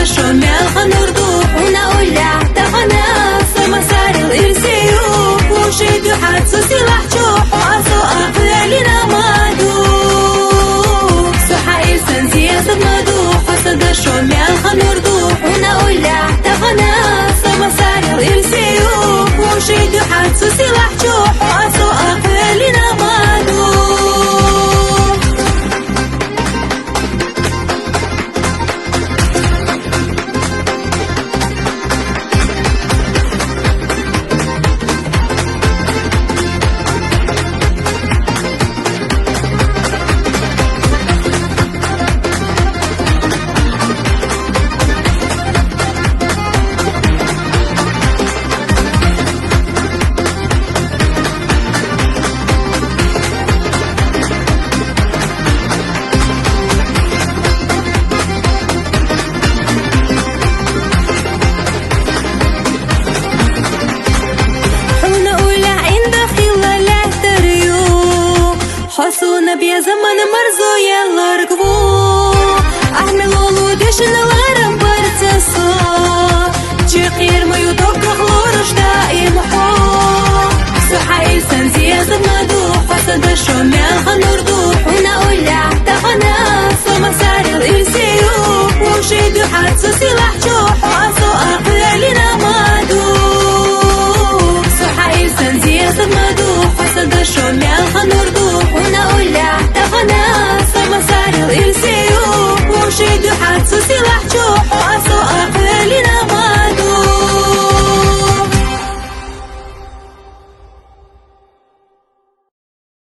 الشمال خنردوح ونقولع تغنى مسار الإرسيو وشد حدث سلاح جوح وعصو أقلالنا مادوح سحائل سنزية مدوح وصد الشمال خنردوح ونقولع تغنى مسار الإرسيو وشد حدث سلاح جوح وعصو أقلالنا مادوح حصونا بيا زمان مرزو يلا ركبو أحمل ولودش الغرم برتسو جيقير ما يدوك خلورش دائم حو سحايل سنزية زمدوح وصد الشمال خنردوح ونقولع تغنى مسار الإرسيو وشد حدث سلاح جوح وعصو أقلالنا مادوح سحايل سنزية زمدوح وصد الشمال خنردوح ونقولع تغنى مسار الإرسيو وشد حدث سلاح جوح